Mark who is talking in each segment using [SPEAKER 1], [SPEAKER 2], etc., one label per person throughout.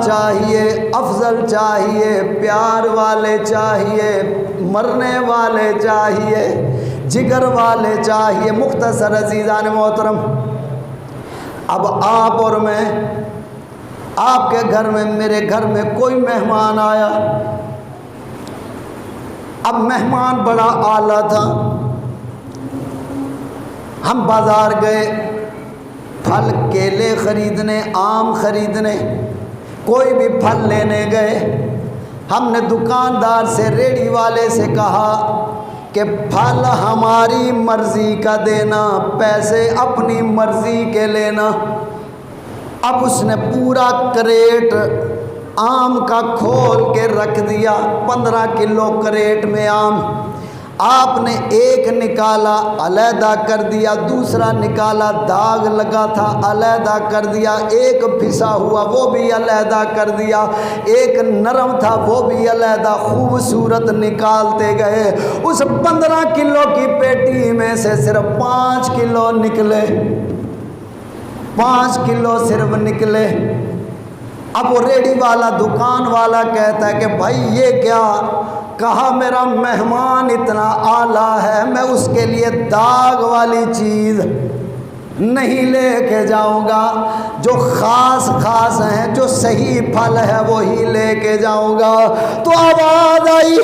[SPEAKER 1] چاہیے، افضل چاہیے، پیار والے چاہیے، مرنے والے چاہیے، جگر والے چاہیے۔ مختصر عزیزان محترم، اب آپ اور میں، آپ کے گھر میں، میرے گھر میں کوئی مہمان آیا۔ اب مہمان بڑا اعلیٰ تھا، ہم بازار گئے پھل کیلے خریدنے، آم خریدنے، کوئی بھی پھل لینے گئے۔ ہم نے دکاندار سے، ریڑھی والے سے کہا کہ پھل ہماری مرضی کا دینا، پیسے اپنی مرضی کے لینا۔ اب اس نے پورا کریٹ آم کا کھول کے رکھ دیا، 15 کلو کریٹ میں آم۔ آپ نے ایک نکالا، علیحدہ کر دیا، دوسرا نکالا، داغ لگا تھا، علیحدہ کر دیا، ایک پھسا ہوا وہ بھی علیحدہ کر دیا، ایک نرم تھا وہ بھی علیحدہ، خوبصورت نکالتے گئے۔ اس 15 کلو کی پیٹی میں سے صرف 5 کلو نکلے، 5 کلو صرف نکلے۔ اب وہ ریڑھی والا، دکان والا کہتا ہے کہ بھائی یہ کیا؟ کہا میرا مہمان اتنا اعلیٰ ہے، میں اس کے لیے داغ والی چیز نہیں لے کے جاؤں گا، جو خاص ہیں، جو صحیح پھل ہے وہی لے کے جاؤں گا۔ تو آواز آئی،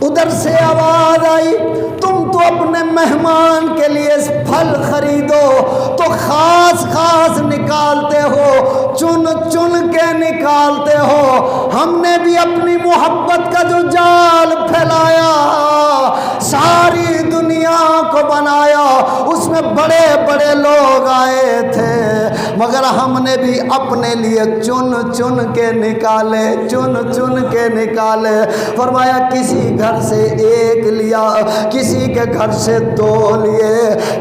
[SPEAKER 1] ادھر سے آواز آئی، تم تو اپنے مہمان کے لیے پھل خریدو تو خاص نکالتے ہو، چن کے نکالتے ہو۔ ہم نے بھی اپنی محبت کا جو جال پھیلایا، ساری دنیا کو بنایا، اس میں بڑے بڑے لوگ آئے تھے، مگر ہم نے بھی اپنے لیے چن کے نکالے، چن کے نکالے۔ فرمایا کسی گھر سے 1 لیا، کسی کے گھر سے 2 لیے،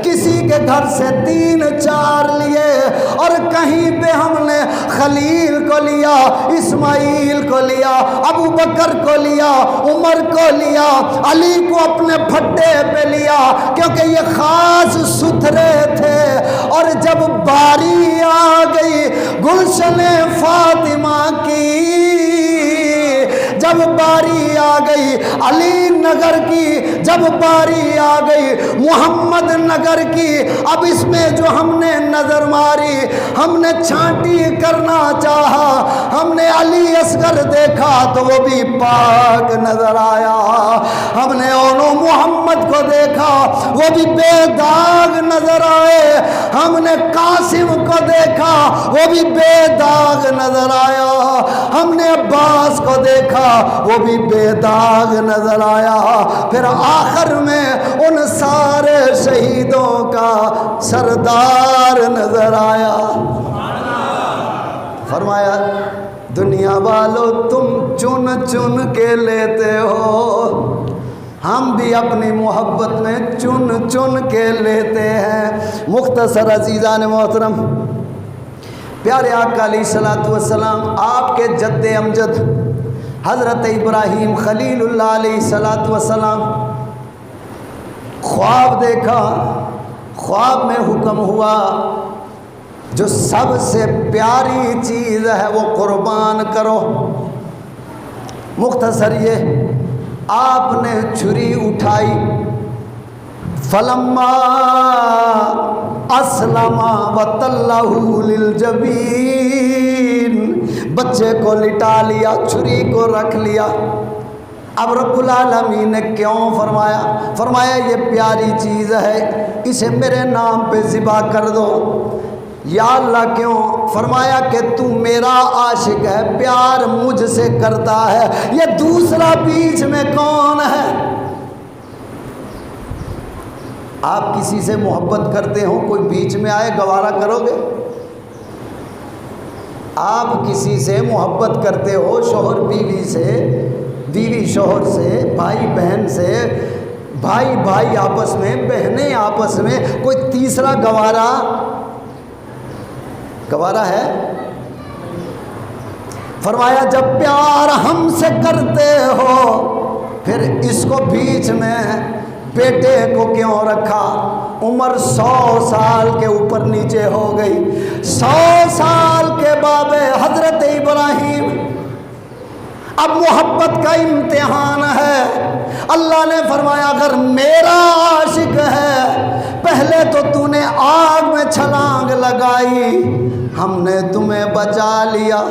[SPEAKER 1] کسی کے گھر سے 3 4 لیے، اور کہیں پہ ہم نے خلیل کو لیا، اسماعیل کو لیا، ابو بکر کو لیا، عمر کو لیا، علی کو اپنے پھٹے پہ لیا، کیونکہ یہ خاص ستھرے تھے۔ اور جب باری آ گئی گلشن فاطمہ کی، جب باری آ گئی علی نگر کی، جب باری آ گئی محمد نگر کی، اب اس میں جو ہم نے نظر ماری، ہم نے چھانٹی کرنا چاہا، ہم نے علی اصغر دیکھا تو وہ بھی پاک نظر آیا، ہم نے اونو محمد کو دیکھا وہ بھی بے داغ نظر آئے، ہم نے قاسم کو دیکھا وہ بھی بے داغ نظر آیا، ہم نے عباس کو دیکھا وہ بھی بے داغ نظر آیا۔ پھر آخر میں ان سارے شہیدوں کا سردار نظر آیا۔ فرمایا دنیا والو تم چن کے لیتے ہو، ہم بھی اپنی محبت میں چن کے لیتے ہیں۔ مختصر عزیزان محترم، پیارے آقا علیہ الصلوۃ والسلام، آپ کے جد امجد حضرت ابراہیم خلیل اللہ علیہ الصلوۃ والسلام، خواب دیکھا، خواب میں حکم ہوا جو سب سے پیاری چیز ہے وہ قربان کرو۔ مختصر یہ، آپ نے چھری اٹھائی، فلما اسلم وتلہ للجبین، بچے کو لٹا لیا، چھری کو رکھ لیا۔ اب رب العالمین نے کیوں فرمایا یہ پیاری چیز ہے، اسے میرے نام پہ ذبح کر دو۔ یا اللہ کیوں؟ فرمایا کہ تو میرا عاشق ہے، پیار مجھ سے کرتا ہے، یہ دوسرا بیچ میں کون ہے؟ آپ کسی سے محبت کرتے ہو، کوئی بیچ میں آئے گوارا کرو گے؟ آپ کسی سے محبت کرتے ہو، شوہر بیوی سے، بیوی شوہر سے، بھائی بہن سے، بھائی آپس میں، بہنیں آپس میں، کوئی تیسرا گوارا ہے؟ فرمایا جب پیار ہم سے کرتے ہو پھر اس کو بیچ میں بیٹے کو کیوں رکھا؟ عمر 100 سال کے اوپر نیچے ہو گئی. 100 سال کے بعد حضرت ابراہیم اب محبت کا امتحان ہے. اللہ نے فرمایا اگر میرا عاشق ہے، پہلے تو نے آگ میں چھلانگ لگائی، ہم نے تمہیں بچا لیا،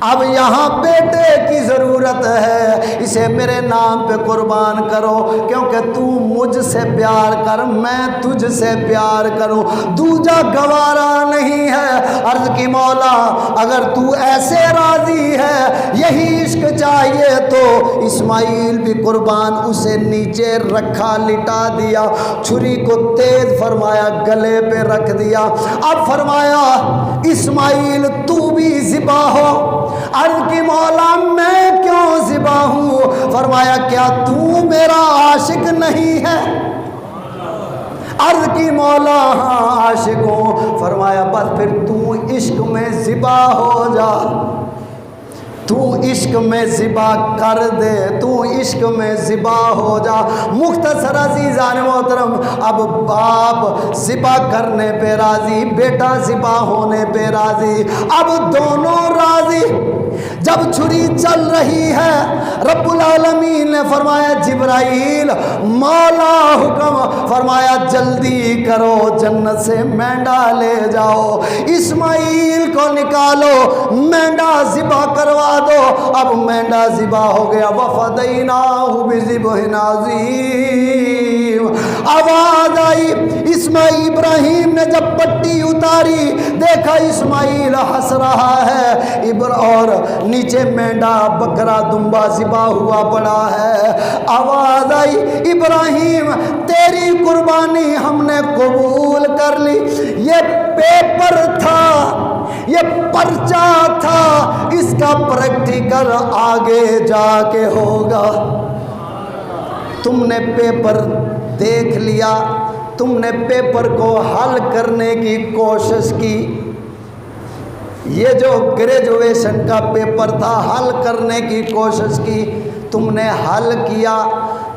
[SPEAKER 1] اب یہاں بیٹے کی ضرورت ہے، اسے میرے نام پہ قربان کرو، کیونکہ تو مجھ سے پیار کر، میں تجھ سے پیار کروں، دوجا گوارا نہیں ہے. عرض کی مولا اگر تو ایسے راضی ہے، یہی عشق چاہیے تو اسماعیل بھی قربان. اسے نیچے رکھا، لٹا دیا، چھری کو تیز فرمایا گلے پہ رکھ دیا. اب فرمایا اسماعیل تو بھی ذبح ہو. عرض کی مولا میں کیوں ذبح ہوں؟ فرمایا کیا تو میرا عاشق نہیں ہے؟ عرض کی مولا ہاں عاشق ہوں. فرمایا بس پھر تو عشق میں ذبح ہو جا، تو عشق میں ذبح کر دے، تو عشق میں ذبح ہو جا. مختصر عزیزان محترم، اب باپ ذبح کرنے پہ راضی، بیٹا ذبح ہونے پہ راضی، اب دونوں راضی. جب چھری چل رہی ہے، رب العالمین نے فرمایا جبرائیل مولا حکم فرمایا جلدی کرو، جنت سے مینڈا لے جاؤ، اسماعیل کو نکالو، مینڈا ذبح کروا دو. اب مینڈا ذبح ہو گیا. وَفَدَيْنَاهُ بِذِبْحٍ عَظِيمٍ. آواز آئی. ابراہیم نے جب پٹی اتاری، دیکھا اسماعیل ہنس رہا ہے، اور نیچے مینڈا بکرا دمبا ذبح ہوا پڑا ہے. آواز آئی ابراہیم تیری قربانی ہم نے قبول کر لی. یہ پیپر تھا، یہ پرچہ تھا، اس کا پریکٹیکل آگے جا کے ہوگا. تم نے پیپر دیکھ لیا، تم نے پیپر کو حل کرنے کی کوشش کی. یہ جو گریجویشن کا پیپر تھا، حل کرنے کی کوشش کی، تم نے حل کیا.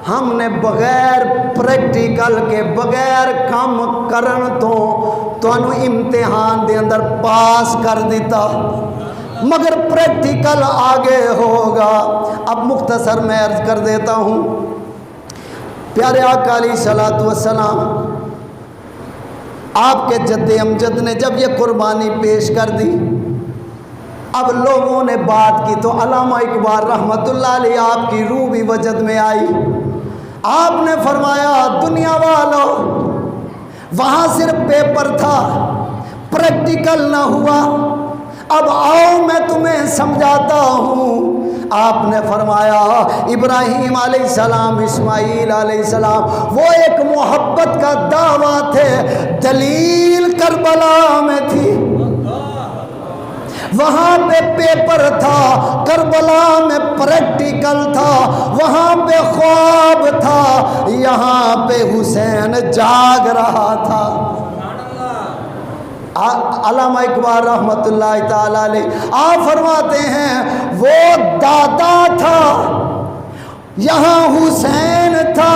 [SPEAKER 1] ہم نے بغیر پریکٹیکل کے، بغیر کام کرن تو امتحان دے اندر پاس کر دیتا، مگر پریکٹیکل آگے ہوگا. اب مختصر میں عرض کر دیتا ہوں. پیارے آقا علیہ الصلوۃ والسلام، آپ کے جد امجد نے جب یہ قربانی پیش کر دی، اب لوگوں نے بات کی تو علامہ اقبال رحمۃ اللہ علیہ آپ کی روح بھی وجد میں آئی. آپ نے فرمایا دنیا والوں، وہاں صرف پیپر تھا، پریکٹیکل نہ ہوا، اب آؤ میں تمہیں سمجھاتا ہوں. آپ نے فرمایا ابراہیم علیہ السلام، اسماعیل علیہ السلام وہ ایک محبت کا دعویٰ تھے، دلیل کربلا میں تھی. وہاں پہ پیپر تھا، کربلا میں پریکٹیکل تھا، وہاں پہ خواب تھا، یہاں پہ حسین جاگ رہا تھا. علامہ اقبال رحمۃ اللہ تعالی علیہ آپ فرماتے ہیں وہ دادا تھا، یہاں حسین تھا،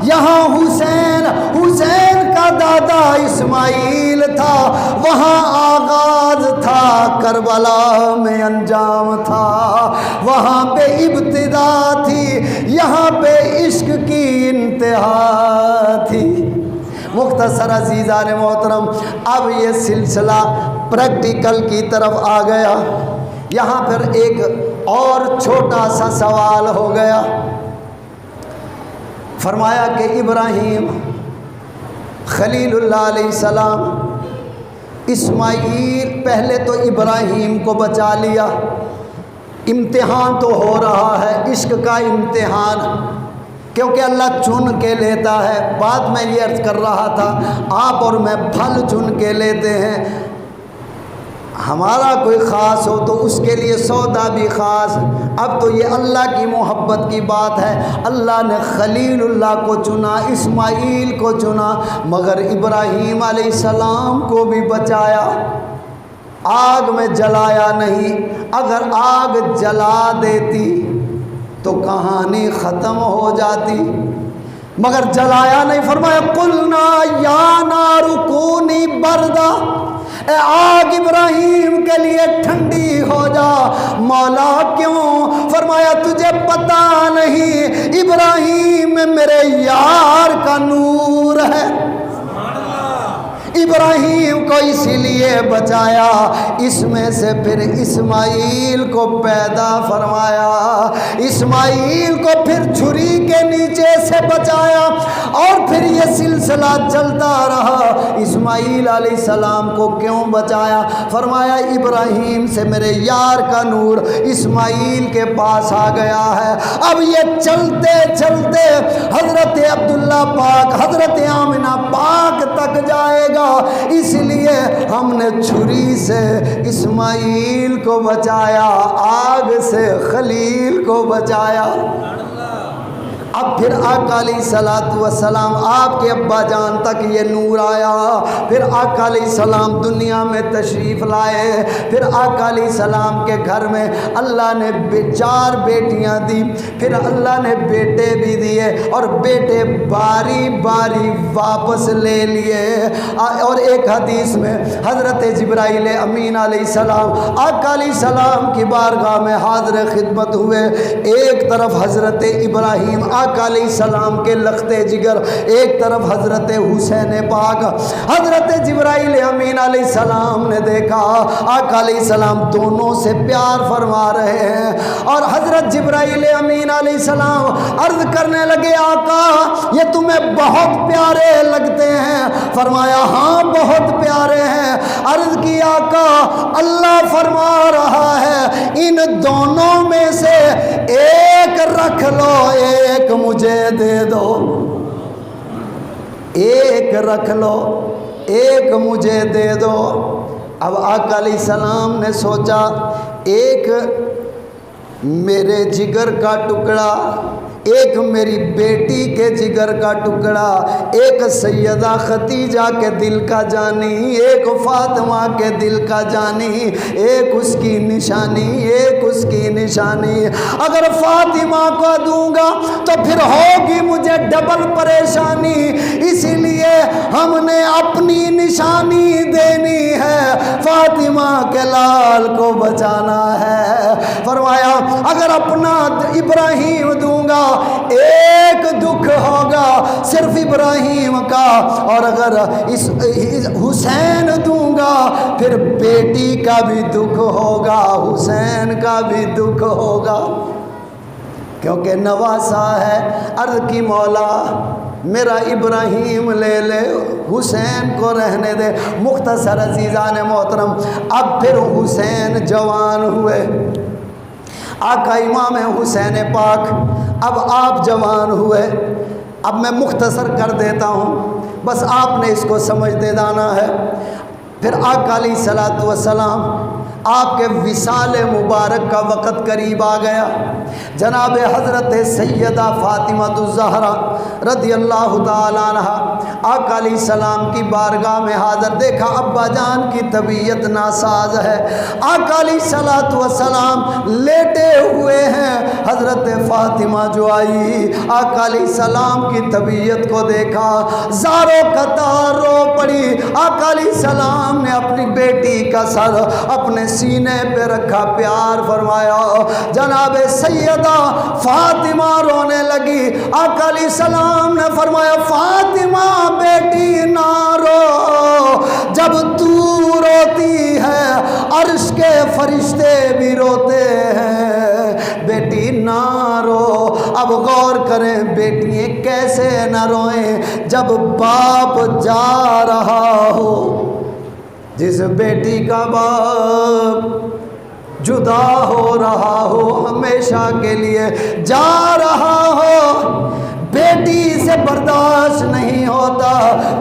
[SPEAKER 1] یہاں حسین کا دادا اسماعیل تھا، وہاں آغاز تھا، کربلا میں انجام تھا، وہاں پہ ابتدا تھی، یہاں پہ عشق کی انتہا تھی. مختصر عزیزان محترم، اب یہ سلسلہ پریکٹیکل کی طرف آ گیا. یہاں پھر ایک اور چھوٹا سا سوال ہو گیا. فرمایا کہ ابراہیم خلیل اللہ علیہ السلام، اسماعیل پہلے تو ابراہیم کو بچا لیا، امتحان تو ہو رہا ہے، عشق کا امتحان، کیونکہ اللہ چن کے لیتا ہے. بعد میں یہ عرض کر رہا تھا آپ اور میں پھل چن کے لیتے ہیں، ہمارا کوئی خاص ہو تو اس کے لیے سودا بھی خاص. اب تو یہ اللہ کی محبت کی بات ہے، اللہ نے خلیل اللہ کو چنا، اسماعیل کو چنا، مگر ابراہیم علیہ السلام کو بھی بچایا، آگ میں جلایا نہیں. اگر آگ جلا دیتی تو کہانی ختم ہو جاتی. مگر جلایا نہیں، فرمایا قلنا یا نار کونی بردا، اے آگ ابراہیم کے لیے ٹھنڈی ہو جا۔ مولا کیوں؟ فرمایا تجھے پتہ نہیں ابراہیم میرے یار کا نور ہے۔ ابراہیم کو اسی لیے بچایا، اس میں سے پھر اسماعیل کو پیدا فرمایا، اسماعیل کو پھر چھری کے نیچے سے بچایا، اور پھر یہ سلسلہ چلتا رہا۔ اسماعیل علیہ السلام کو کیوں بچایا؟ فرمایا ابراہیم سے میرے یار کا نور اسماعیل کے پاس آ گیا ہے۔ اب یہ چلتے چلتے حضرت عبداللہ پاک، حضرت آمنہ پاک تک جائے گا، اس لیے ہم نے چھری سے اسماعیل کو بچایا، آگ سے خلیل کو بچایا۔ اب پھر آقا علیہ السلام آپ کے ابا جان تک یہ نور آیا، پھر آقا علیہ السلام دنیا میں تشریف لائے، پھر آقا علیہ السلام کے گھر میں اللہ نے 4 بیٹیاں دی، پھر اللہ نے بیٹے بھی دیے، اور بیٹے باری باری واپس لے لیے۔ اور ایک حدیث میں حضرت جبرائیل امین علیہ السلام آقا علیہ السلام کی بارگاہ میں حاضر خدمت ہوئے، ایک طرف حضرت ابراہیم آقا علیہ السلام کے لختے جگر، ایک طرف حضرت حسین پاک۔ حضرت جبرائیل امین علیہ السلام نے دیکھا آقا علیہ السلام دونوں سے پیار فرما رہے ہیں، اور حضرت جبرائیل امین علیہ السلام عرض کرنے لگے آقا یہ تمہیں بہت پیارے لگتے ہیں؟ فرمایا ہاں بہت پیارے ہیں۔ عرض کی آقا اللہ فرما رہا ہے ان دونوں میں سے ایک رکھ لو، ایک مجھے دے دو، ایک رکھ لو ایک مجھے دے دو۔ اب آقا علیہ السلام نے سوچا ایک میرے جگر کا ٹکڑا، ایک میری بیٹی کے جگر کا ٹکڑا، ایک سیدہ خدیجہ کے دل کا جانی، ایک فاطمہ کے دل کا جانی، ایک اس کی نشانی، ایک اس کی نشانی۔ اگر فاطمہ کو دوں گا تو پھر ہوگی مجھے ڈبل پریشانی، اسی لیے ہم نے اپنی نشانی دینی ہے، فاطمہ کے لال کو بچانا ہے۔ فرمایا اگر اپنا ابراہیم دوں گا ایک دکھ ہوگا صرف ابراہیم کا، اور اگر اس حسین دوں گا پھر بیٹی کا بھی دکھ ہوگا، حسین کا بھی دکھ ہوگا، کیونکہ نواسا ہے۔ عرض کی مولا میرا ابراہیم لے لے، حسین کو رہنے دے۔ مختصر عزیزان محترم، اب پھر حسین جوان ہوئے، آقا امام حسین پاک اب آپ جوان ہوئے۔ اب میں مختصر کر دیتا ہوں، بس آپ نے اس کو سمجھ دے جانا ہے۔ پھر آقا علیہ السلام آپ کے وصال مبارک کا وقت قریب آ گیا۔ جناب حضرت سیدہ فاطمہ الزہرا رضی اللہ تعالیٰ عنہ آقا علیہ السلام کی بارگاہ میں حاضر، دیکھا ابا جان کی طبیعت ناساز ہے، آقا علیہ السلام لیٹے ہوئے ہیں۔ حضرت فاطمہ جو آئی آقا علیہ السلام کی طبیعت کو دیکھا، زارو قطار رو پڑی۔ آقا علیہ السلام نے اپنی بیٹی کا سر اپنے سینے پہ رکھا، پیار فرمایا۔ جناب سیدہ فاطمہ رونے لگی، آقا علیہ السلام نے فرمایا فاطمہ بیٹی نہ رو، جب تو روتی ہے عرش کے فرشتے بھی روتے ہیں، بیٹی نہ رو۔ اب غور کریں بیٹیاں کیسے نہ روئیں جب باپ جا رہا ہو، جس بیٹی کا باپ جدا ہو رہا ہو، ہمیشہ کے لیے جا رہا ہو، بیٹی سے برداشت نہیں ہوتا۔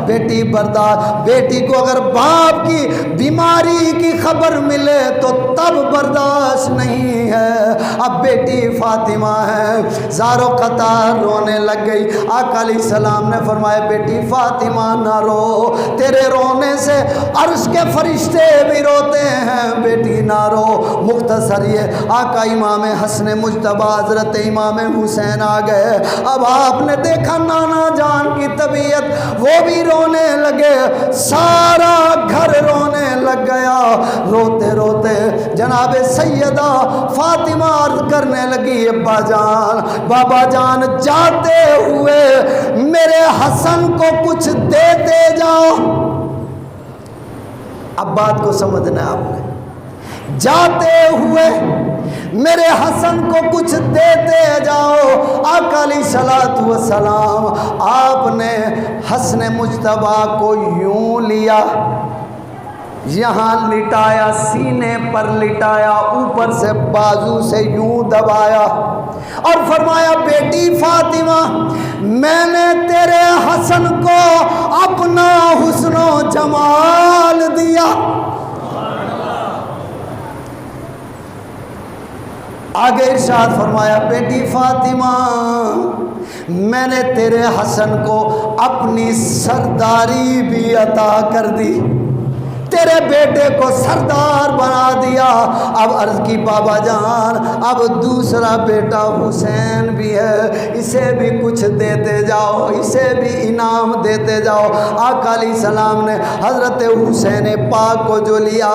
[SPEAKER 1] بیٹی کو اگر باپ کی بیماری کی خبر ملے تو تب برداشت نہیں ہے۔ اب بیٹی فاطمہ ہے، زارو قطار رونے لگ گئی۔ آقا علیہ السلام نے فرمایا بیٹی فاطمہ نہ رو، تیرے رونے سے عرش کے فرشتے بھی روتے ہیں، بیٹی نہ رو۔ مختصر یہ آقا امام حسن مجتبی حضرت امام حسین آ گئے۔ اب آپ نے دیکھا نہ نانا جان کی طبیعت، وہ بھی رونے لگے، سارا گھر رونے لگ گیا۔ روتے روتے جناب سیدہ فاطمہ عرض کرنے لگی ابا جان، بابا جان، جاتے ہوئے میرے حسن کو کچھ دیتے جاؤ۔ اب بات کو سمجھنا ہے آپ نے، جاتے ہوئے میرے حسن کو کچھ دیتے جاؤ۔ آقا علیہ الصلوۃ والسلام آپ نے حسن مجتبی کو یوں لیا، یہاں لٹایا، سینے پر لٹایا، اوپر سے بازو سے یوں دبایا اور فرمایا بیٹی فاطمہ، میں نے تیرے حسن کو اپنا حسن و جمال دیا۔ آگے ارشاد فرمایا بیٹی فاطمہ، میں نے تیرے حسن کو اپنی سرداری بھی عطا کر دی، تیرے بیٹے کو سردار بنا دیا۔ اب عرض کی بابا جان، اب دوسرا بیٹا حسین بھی ہے، اسے بھی کچھ دیتے جاؤ، اسے بھی انعام دیتے جاؤ۔ آقا علیہ السلام نے حضرت حسین پاک کو جو لیا،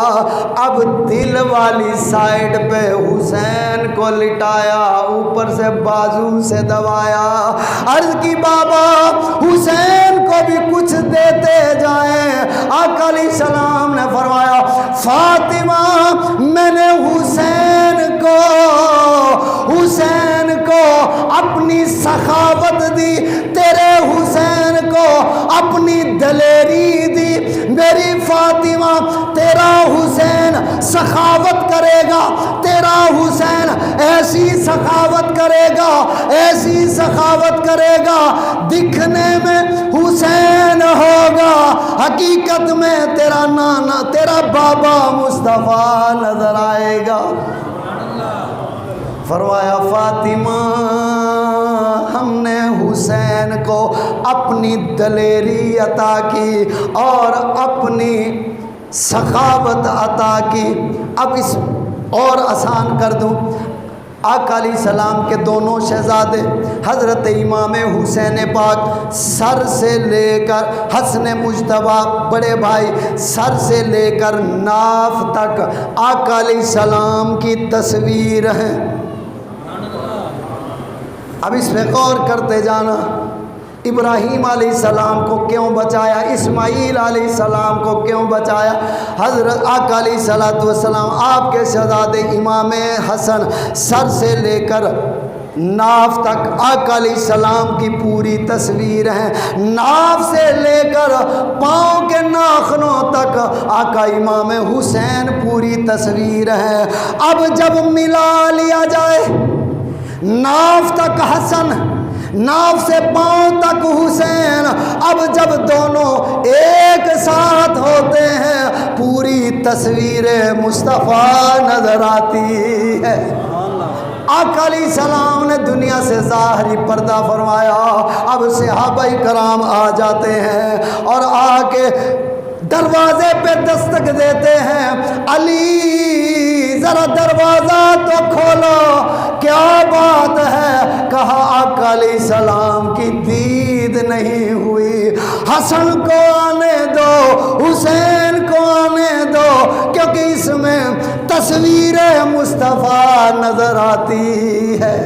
[SPEAKER 1] اب دل والی سائڈ پہ حسین کو لٹایا، اوپر سے بازو سے دبایا۔ عرض کی بابا حسین کو بھی کچھ دیتے جائیں۔ آقا علیہ السلام نے فرمایا فاطمہ، میں نے حسین کو اپنی سخاوت دی، تیرے حسین کو اپنی دلیری دی۔ میری فاطمہ، تیرا حسین سخاوت کرے گا، تیرا حسین ایسی سخاوت کرے گا، ایسی سخاوت کرے گا، دکھنے میں حسین ہوگا، حقیقت میں تیرا نانا، تیرا بابا مصطفیٰ نظر آئے گا۔ فرمایا فاطمہ، ہم نے حسین کو اپنی دلیری عطا کی اور اپنی سخاوت عطا کی۔ اب اس اور آسان کر دوں، آقا علیہ السلام کے دونوں شہزادے حضرت امام حسین پاک سر سے لے کر حسن مجتبی بڑے بھائی سر سے لے کر ناف تک آقا علیہ السلام کی تصویر ہے۔ اب اس پہ غور کرتے جانا، ابراہیم علیہ السلام کو کیوں بچایا، اسماعیل علیہ السلام کو کیوں بچایا؟ حضرت آقا علیہ السلام آپ کے شہزادے امام حسن سر سے لے کر ناف تک آقا علیہ السلام کی پوری تصویر ہے، ناف سے لے کر پاؤں کے ناخنوں تک آقا امام حسین پوری تصویر ہے۔ اب جب ملا لیا جائے ناف تک حسن، ناف سے پاؤں تک حسین، اب جب دونوں ایک ساتھ ہوتے ہیں پوری تصویر مصطفیٰ نظر آتی ہے۔ آقا علیہ السلام نے دنیا سے ظاہری پردہ فرمایا، اب صحابہ کرام آ جاتے ہیں اور آ کے دروازے پہ دستک دیتے ہیں، علی ذرا دروازہ تو کھولو، کیا بات ہے؟ کہا آقا علیہ السلام کی دید نہیں ہوئی، حسن کو آنے دو، حسین کو آنے دو، کیونکہ اس میں تصویر مصطفیٰ نظر آتی ہے۔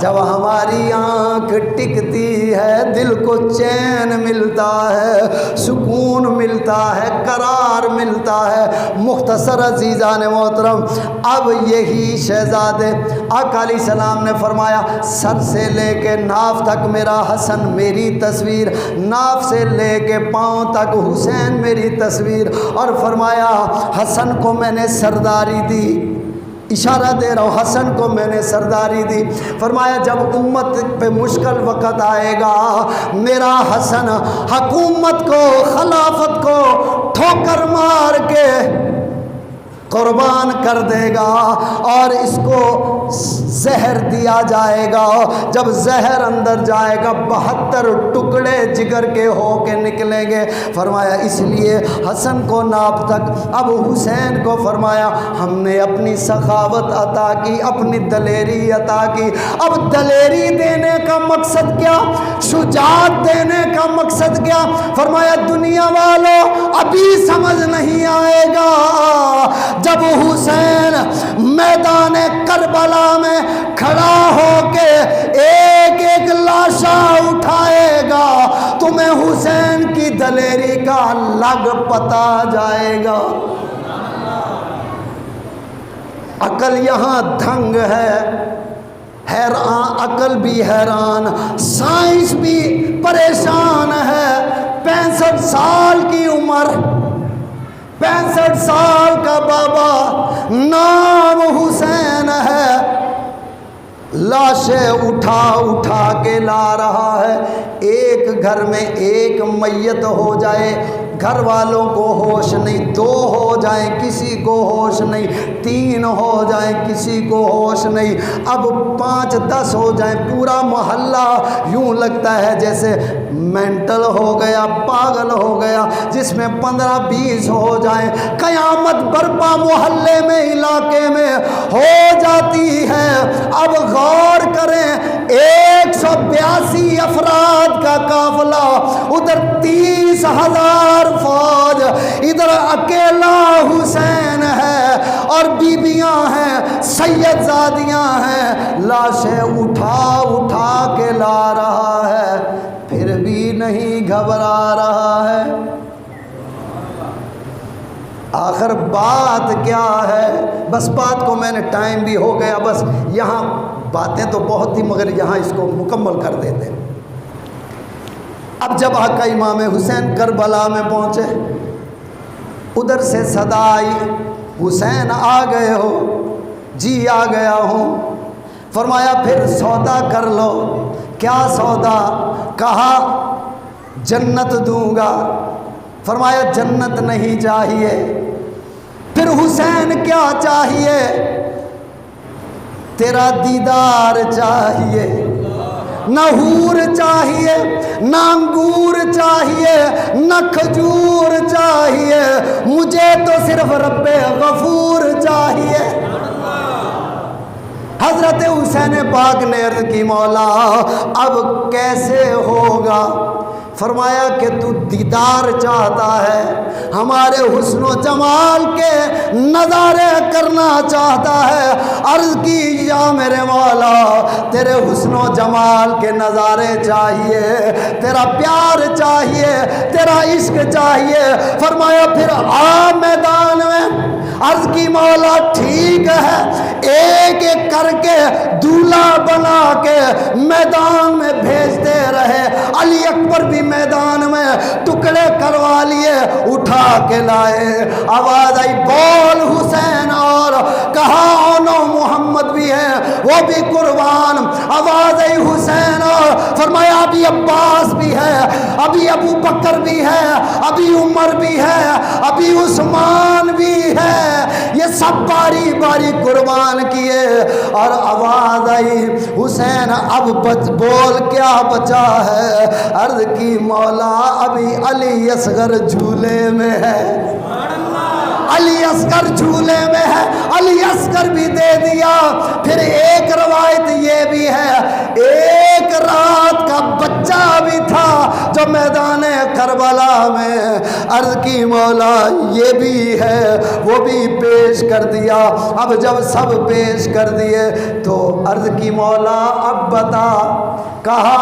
[SPEAKER 1] جب ہماری آنکھ ٹکتی ہے دل کو چین ملتا ہے، سکون ملتا ہے، قرار ملتا ہے۔ مختصر عزیزان محترم، اب یہی شہزادے آقا علیہ السلام نے فرمایا سر سے لے کے ناف تک میرا حسن میری تصویر، ناف سے لے کے پاؤں تک حسین میری تصویر، اور فرمایا حسن کو میں نے سرداری دی، اشارہ دے رہا ہوں، حسن کو میں نے سرداری دی۔ فرمایا جب امت پہ مشکل وقت آئے گا میرا حسن حکومت کو، خلافت کو ٹھوکر مار کے قربان کر دے گا اور اس کو زہر دیا جائے گا. جب زہر اندر جائے گا 72 ٹکڑے جگر کے ہو کے نکلیں گے. فرمایا اس لیے حسن کو ناپ تک. اب حسین کو فرمایا ہم نے اپنی سخاوت عطا کی, اپنی دلیری عطا کی. اب دلیری دینے کا مقصد کیا, شجاعت دینے کا مقصد کیا؟ فرمایا دنیا والوں ابھی سمجھ نہیں آئے گا. جب حسین میدان کربلا میں کھڑا ہو کے ایک ایک لاشا اٹھائے گا تمہیں حسین کی دلیری کا لگ پتا جائے گا. عقل یہاں دھنگ ہے, حیران, عقل بھی حیران, سائنس بھی پریشان ہے. 65 سال کی عمر, 65 سال کا بابا, نام حسین ہے, لاشیں اٹھا اٹھا کے لا رہا ہے. ایک گھر میں ایک میت ہو جائے گھر والوں کو ہوش نہیں, 2 ہو جائیں کسی کو ہوش نہیں, 3 ہو جائیں کسی کو ہوش نہیں, اب 5-10 ہو جائیں پورا محلہ یوں لگتا ہے جیسے مینٹل ہو گیا, پاگل ہو گیا. جس میں 15-20 ہو جائیں قیامت برپا محلے میں, علاقے میں ہو جاتی ہے. اب غور کریں 182 افراد کا قافلہ, ادھر 30,000 فوج, ادھر اکیلا حسین ہے اور بیبیاں ہیں, سید زادیاں ہیں, لاشیں اٹھا اٹھا کے لا رہا ہے, پھر بھی نہیں گھبرا رہا ہے. آخر بات کیا ہے؟ بس بات کو میں نے, ٹائم بھی ہو گیا, بس یہاں باتیں تو بہت تھی مگر یہاں اس کو مکمل کر دیتے. اب جب آقا امام حسین کربلا میں پہنچے, ادھر سے صدا آئی حسین آ گئے ہو, جی آ گیا ہوں. فرمایا پھر سودا کر لو. کیا سودا؟ کہا جنت دوں گا. فرمایا جنت نہیں چاہیے. پھر حسین کیا چاہیے؟ تیرا دیدار چاہیے, نہ حور چاہیے, نہ انگور چاہیے, نہ کھجور چاہیے, مجھے تو صرف رب غفور چاہیے. حضرت حسین پاک نے عرض کی مولا اب کیسے ہوگا؟ فرمایا کہ تو دیدار چاہتا ہے, ہمارے حسن و جمال کے نظارے کرنا چاہتا ہے. عرض کی یا میرے مولا تیرے حسن و جمال کے نظارے چاہیے, تیرا پیار چاہیے, تیرا عشق چاہیے. فرمایا پھر آ میدان میں. عرض کی مولا ٹھیک ہے, ایک ایک کر کے دولہا بنا کے میدان میں بھیجتے رہے. علی اکبر بھی میدان میں ٹکڑے کروا لیے, اٹھا کے لائے. آواز آئی بول حسین, اور کہا اونو محمد بھی ہے وہ بھی قربان. آواز آئی حسین, اور فرمایا ابھی عباس بھی ہے, ابھی ابو بکر بھی ہے, ابھی عمر بھی ہے, ابھی عثمان بھی ہے, یہ سب باری باری قربان کیے. اور آواز آئی حسین اب بول کیا بچا ہے؟ عرض کی مولا ابھی علی اصغر جھولے میں ہے, علی اصغر جھولے میں ہے, علی اصغر بھی دے دیا. پھر ایک روایت یہ بھی ہے ایک رات کا بچہ بھی تھا جو میدان کربلا میں. عرض کی مولا یہ بھی ہے, وہ بھی پیش کر دیا. اب جب سب پیش کر دیے تو عرض کی مولا اب بتا. کہا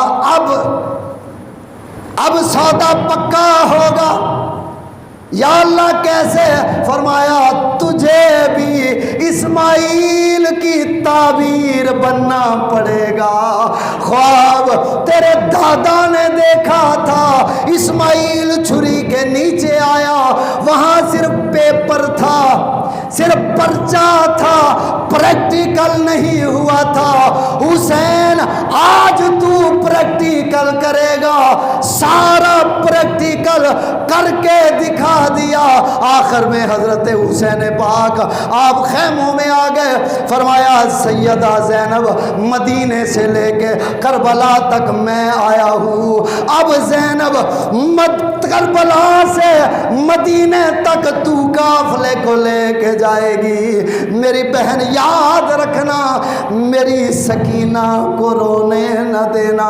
[SPEAKER 1] اب سودا پکا ہوگا. یا اللہ کیسے؟ فرمایا تجھے بھی اسماعیل کی تعبیر بننا پڑے گا. خواب تیرے دادا نے دیکھا تھا, اسماعیل چھری کے نیچے آیا, وہاں صرف پیپر تھا, صرف پرچہ تھا، پریکٹیکل نہیں ہوا تھا۔ حسین آج تو پریکٹیکل کرے گا، سارا پریکٹیکل کر کے دکھا دیا۔ آخر میں حضرت حسین پاک آپ خیموں میں آ گئے، فرمایا سیدہ زینب مدینے سے لے کے کربلا تک میں آیا ہوں، اب زینب کربلا سے مدینے تک تو قافلے کو لے کے جائے گی۔ میری بہن یاد رکھنا، میری سکینہ کو رونے نہ دینا،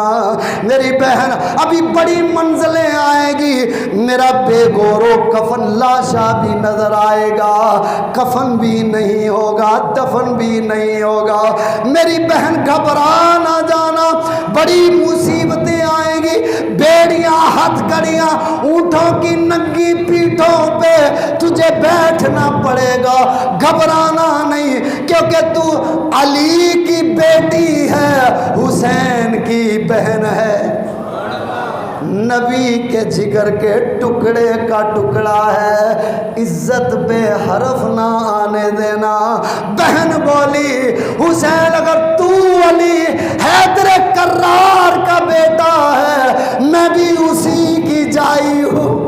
[SPEAKER 1] میری بہن ابھی بڑی منزلیں آئے گی، میرا بے گورو کفن لاشا بھی نظر آئے گا، کفن بھی نہیں ہوگا، دفن بھی نہیں ہوگا۔ میری بہن گھبرا نہ جانا، بڑی مصیبتیں آئیں گی، بیڑیاں ہتھ کڑیاں اونٹوں کی ننگی پیٹھوں پہ تجھے بیٹھنا پڑے گا، گھبرانا نہیں، کیونکہ تو علی کی بیٹی ہے، حسین کی بہن ہے، نبی کے جگر کے ٹکڑے کا ٹکڑا ہے، عزت بے حرف نہ آنے دینا۔ بہن بولی حسین اگر تو علی حیدر کرار کا بیٹا ہے، میں بھی اسی کی جائی ہوں،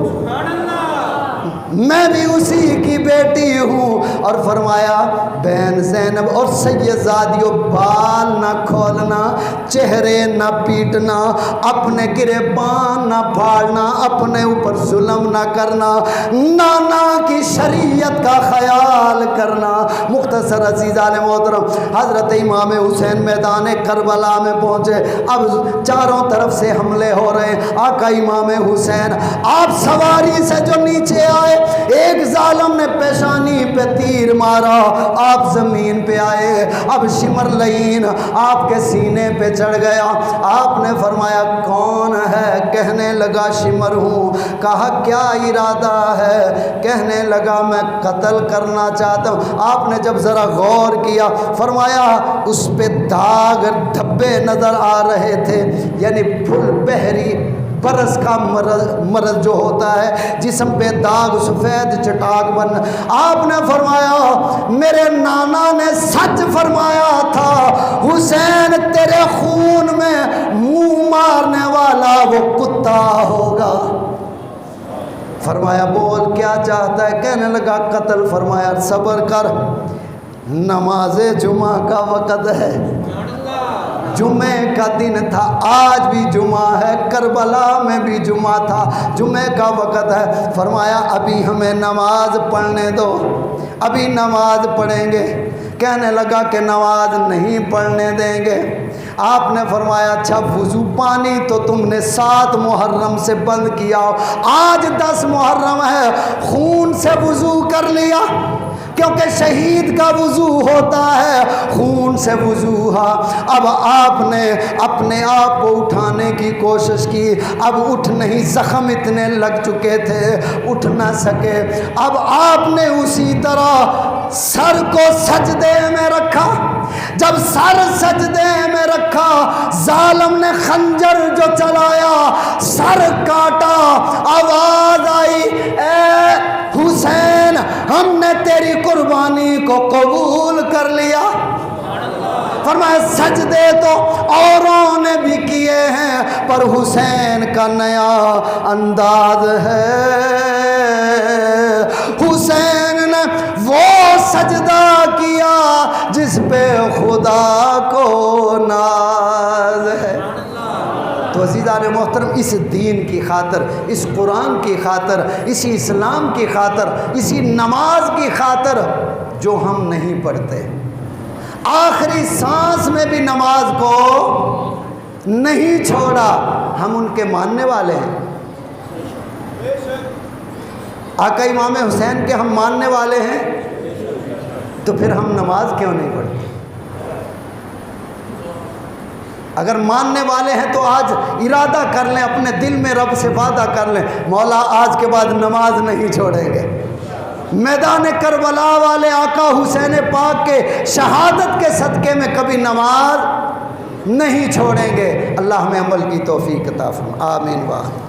[SPEAKER 1] میں بھی اسی کی بیٹی ہوں۔ اور فرمایا بہن زینب اور سیدزادیوں بال نہ کھولنا، چہرے نہ پیٹنا، اپنے گریبان نہ پھاڑنا، اپنے اوپر ظلم نہ کرنا، نانا کی شریعت کا خیال کرنا۔ مختصر عزیزان محترم، حضرت امام حسین میدان کربلا میں پہنچے، اب چاروں طرف سے حملے ہو رہے ہیں۔ آقا امام حسین آپ سواری سے جو نیچے آئے، ایک ظالم نے پیشانی پہ تیر مارا، آپ زمین پہ آئے، اب شمر لعین آپ کے سینے پہ چڑھ گیا۔ آپ نے فرمایا کون ہے؟ کہنے لگا شمر ہوں۔ کہا کیا ارادہ ہے؟ کہنے لگا میں قتل کرنا چاہتا ہوں۔ آپ نے جب ذرا غور کیا، فرمایا اس پہ داغ دھبے نظر آ رہے تھے، یعنی پھل بحری برس کا مرض جو ہوتا ہے، جسم پہ داغ سفید چٹاک بن۔ آپ نے فرمایا میرے نانا نے سچ فرمایا تھا، حسین تیرے خون میں منہ مارنے والا وہ کتا ہوگا۔ فرمایا بول کیا چاہتا ہے؟ کہنے لگا قتل۔ فرمایا صبر کر، نماز جمعہ کا وقت ہے، جمعے کا دن تھا، آج بھی جمعہ ہے، کربلا میں بھی جمعہ تھا، جمعے کا وقت ہے۔ فرمایا ابھی ہمیں نماز پڑھنے دو، ابھی نماز پڑھیں گے۔ کہنے لگا کہ نماز نہیں پڑھنے دیں گے۔ آپ نے فرمایا اچھا وضو پانی تو تم نے 7 محرم سے بند کیا، آج 10 محرم ہے، خون سے وضو کر لیا، کیونکہ شہید کا وضو ہوتا ہے خون سے وضو۔ ہاں اب آپ نے اپنے آپ کو اٹھانے کی کوشش کی، اب اٹھ نہیں، زخم اتنے لگ چکے تھے، اٹھ نہ سکے۔ اب آپ نے اسی طرح سر کو سجدے میں رکھا، جب سر سجدے میں رکھا، ظالم نے خنجر جو چلایا سر کاٹا، آواز آئی اے حسین ہم نے تیری قربانی کو قبول کر لیا۔ فرمایا سجدے تو اوروں نے بھی کیے ہیں، پر حسین کا نیا انداز ہے، حسین نے وہ سجدہ کیا جس پہ خدا کو ناز ہے۔ تو عزیزان محترم، اس دین کی خاطر، اس قرآن کی خاطر، اسی اسلام کی خاطر، اسی نماز کی خاطر جو ہم نہیں پڑھتے، آخری سانس میں بھی نماز کو نہیں چھوڑا، ہم ان کے ماننے والے ہیں۔ آقا امام حسین کے ہم ماننے والے ہیں، تو پھر ہم نماز کیوں نہیں پڑھتے؟ اگر ماننے والے ہیں تو آج ارادہ کر لیں، اپنے دل میں رب سے وعدہ کر لیں، مولا آج کے بعد نماز نہیں چھوڑیں گے۔ میدان کربلا والے آقا حسین پاک کے شہادت کے صدقے میں کبھی نماز نہیں چھوڑیں گے۔ اللہ ہمیں عمل کی توفیق عطا فرمائے، آمین واخر۔